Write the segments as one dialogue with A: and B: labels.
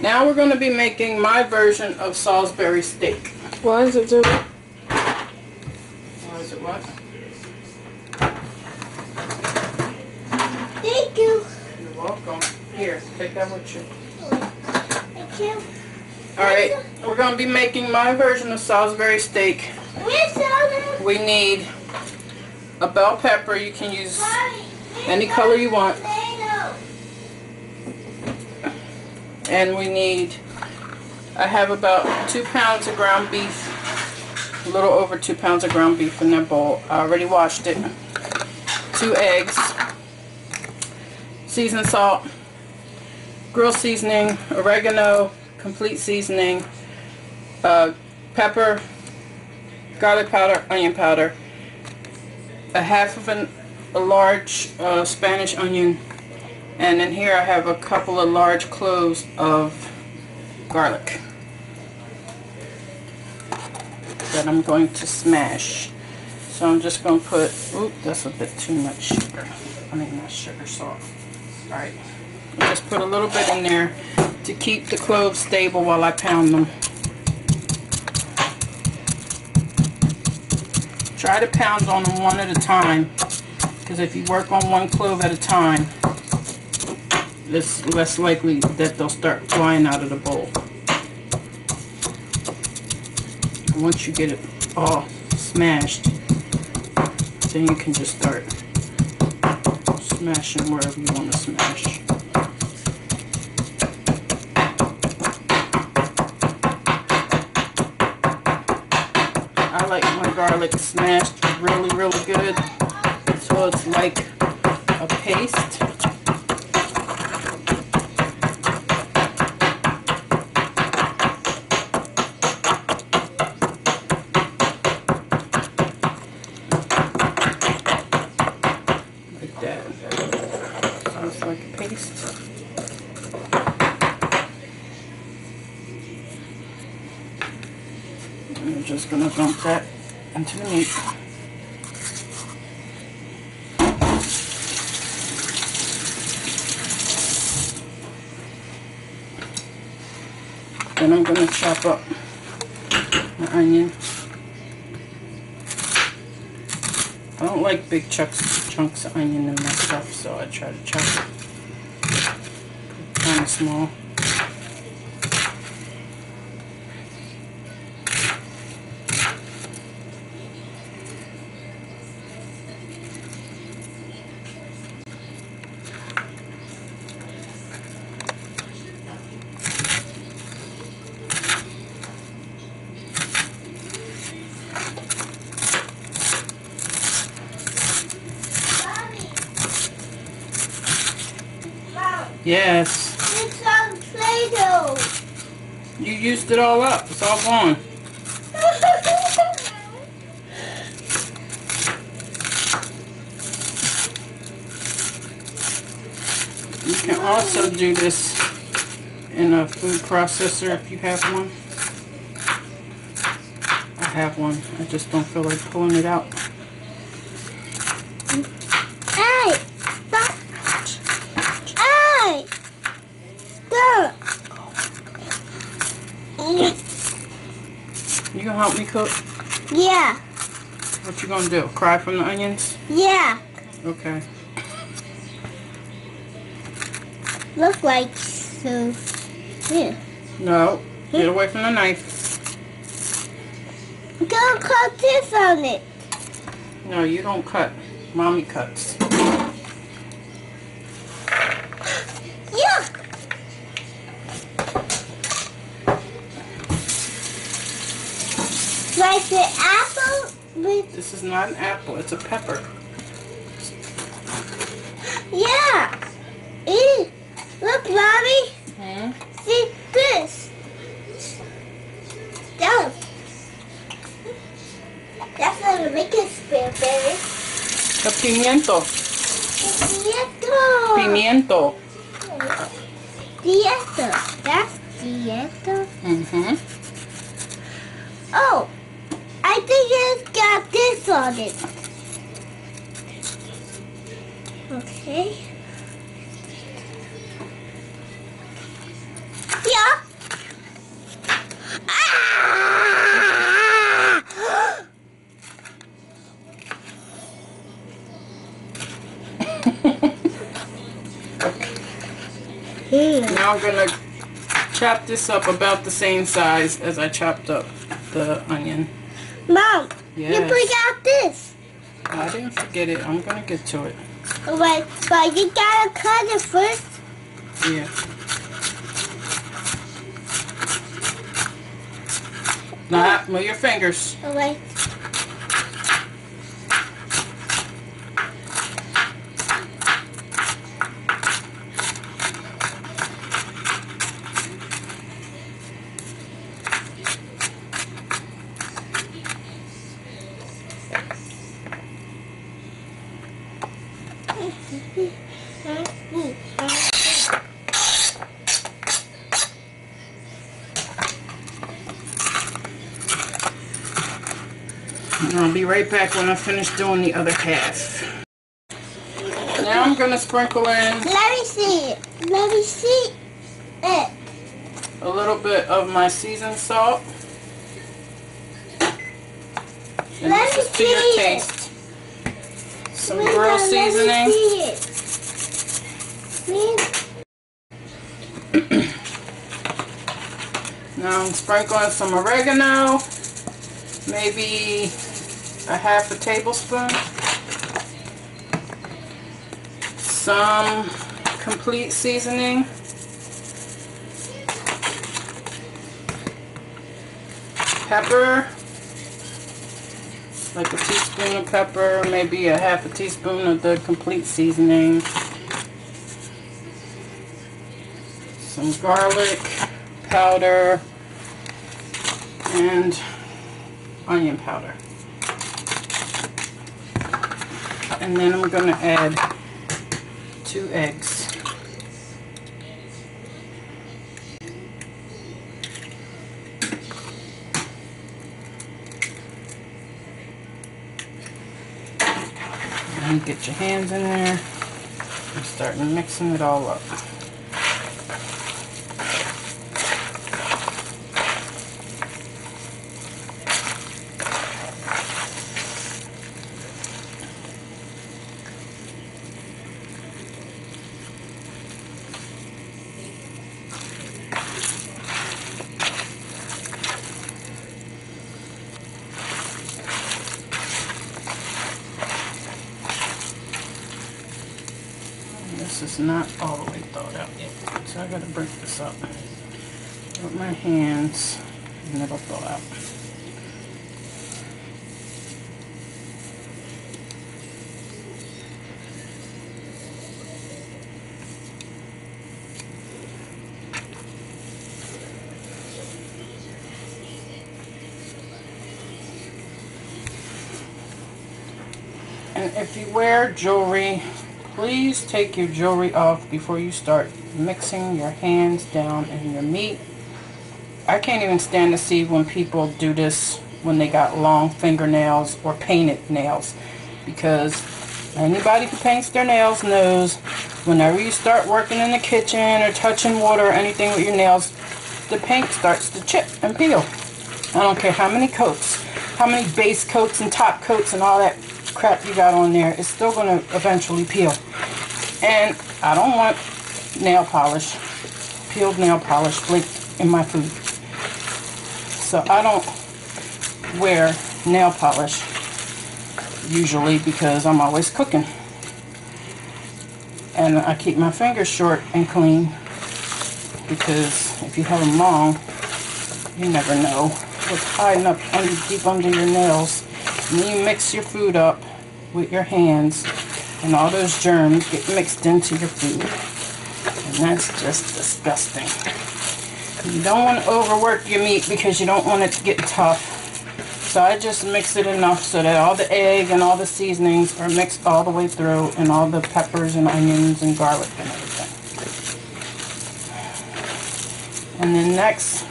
A: Now we're going to be making my version of Salisbury steak.
B: Why is it different?
A: Why is it what?
C: Thank you.
A: You're welcome. Here, take that with you.
C: Thank you.
A: Alright, we're going to be making my version of Salisbury steak.
C: Where's the
A: We need a bell pepper. You can use any color you want. And we need, I have about 2 pounds of ground beef, a little over 2 pounds of ground beef in that bowl. I already washed it. 2 eggs, seasoned salt, grill seasoning, oregano, complete seasoning, pepper, garlic powder, onion powder, a half of a large Spanish onion, and in here I have a couple of large cloves of garlic that I'm going to smash. So I'm just going to put, oop, that's a bit too much sugar. I mean not sugar, salt. Alright, just put a little bit in there to keep the cloves stable while I pound them. Try to pound on them one at a time, because if you work on one clove at a time, it's less likely that they'll start flying out of the bowl. And once you get it all smashed, then you can just start smashing wherever you want to smash. I like my garlic smashed really, really good, so it's like a paste. Like that. So it's like a paste. I'm just going to dump that into the meat. Then I'm going to chop up my onion. I don't like big chunks of onion in my stuff, so I try to chop it kind of small. Yes.
C: It's on Play-Doh.
A: You used it all up. It's all gone. You can also do this in a food processor if you have one. I have one. I just don't feel like pulling it out.
C: Hey! Stop! Hey! Stop!
A: You gonna help me cook?
C: Yeah.
A: What you gonna do? Cry from the onions?
C: Yeah.
A: Okay.
C: Look like so. Yeah.
A: No. Get away from the knife.
C: Don't cut this on it.
A: No, you don't cut. Mommy cuts.
C: Yeah. Like the apple with.
A: This is not an apple. It's a pepper.
C: Yeah. Eat. Look, Mommy.
A: Hmm?
C: See this. Down. That's not a making spare, baby.
A: The pimiento.
C: Dieto.
A: Pimiento.
C: Dieto. That's dieto.
A: Mm-hmm.
C: Oh, I think it's got this on it. Okay. Yeah.
A: Now I'm gonna chop this up about the same size as I chopped up the onion.
C: Mom,
A: Yes.
C: you forgot this.
A: I didn't forget it. I'm gonna get to it.
C: Alright, but you gotta cut it first.
A: Yeah. Now, move your fingers.
C: Alright.
A: And I'll be right back when I finish doing the other half. Now I'm going to sprinkle in
C: Let me see it. Let me see it.
A: a little bit of my seasoned salt. And
C: Let
A: this
C: me
A: is to your
C: see it.
A: taste. Some
C: Linda,
A: grill
C: let me
A: seasoning.
C: see it. Please.
A: Now I'm sprinkling some oregano. Maybe a half a tablespoon. Some complete seasoning. Pepper. Like a teaspoon of pepper, maybe a half a teaspoon of the complete seasoning. Some garlic powder and onion powder. And then I'm going to add 2 eggs. And get your hands in there and start mixing it all up. This is not all the way thawed out yet, so I gotta break this up with my hands and it'll thaw out. And if you wear jewelry, please take your jewelry off before you start mixing your hands down in your meat. I can't even stand to see when people do this when they got long fingernails or painted nails, because anybody who paints their nails knows whenever you start working in the kitchen or touching water or anything with your nails, the paint starts to chip and peel. I don't care how many coats, how many base coats and top coats and all that crap you got on there, it's still going to eventually peel. And I don't want nail polish, peeled nail polish flaked in my food. So I don't wear nail polish usually because I'm always cooking. And I keep my fingers short and clean because if you have them long, you never know what's hiding up deep under your nails. And then you mix your food up with your hands and all those germs get mixed into your food. And that's just disgusting. You don't want to overwork your meat because you don't want it to get tough. So I just mix it enough so that all the egg and all the seasonings are mixed all the way through, and all the peppers and onions and garlic and everything. And then next,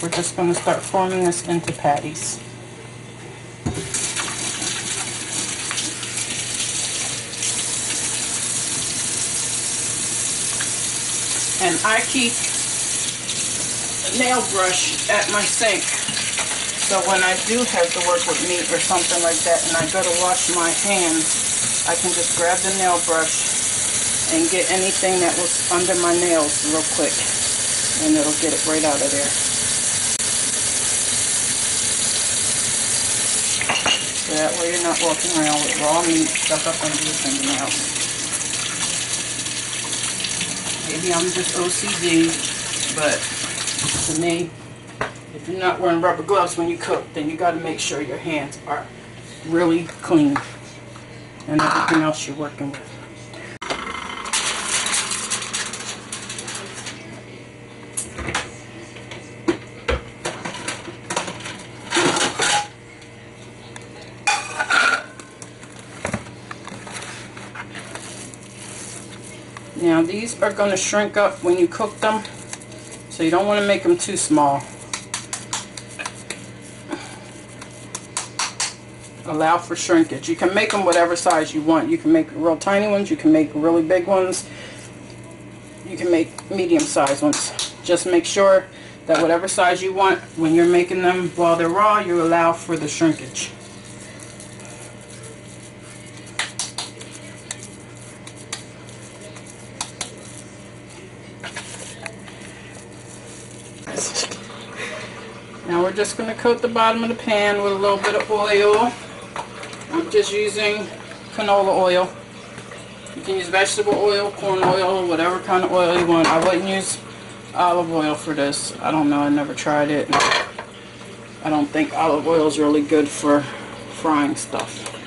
A: we're just going to start forming this into patties. And I keep a nail brush at my sink, so when I do have to work with meat or something like that and I go to wash my hands, I can just grab the nail brush and get anything that was under my nails real quick, and it'll get it right out of there. So that way you're not walking around with raw meat stuck up under your fingernails. Maybe I'm just OCD, but to me, if you're not wearing rubber gloves when you cook, then you got to make sure your hands are really clean and everything else you're working with. Now these are going to shrink up when you cook them, so you don't want to make them too small. Allow for shrinkage. You can make them whatever size you want. You can make real tiny ones, you can make really big ones, you can make medium sized ones. Just make sure that whatever size you want, when you're making them while they're raw, you allow for the shrinkage. Now we're just going to coat the bottom of the pan with a little bit of oil. I'm just using canola oil. You can use vegetable oil, corn oil, whatever kind of oil you want. I wouldn't use olive oil for this. I don't know, I never tried it. I don't think olive oil is really good for frying stuff.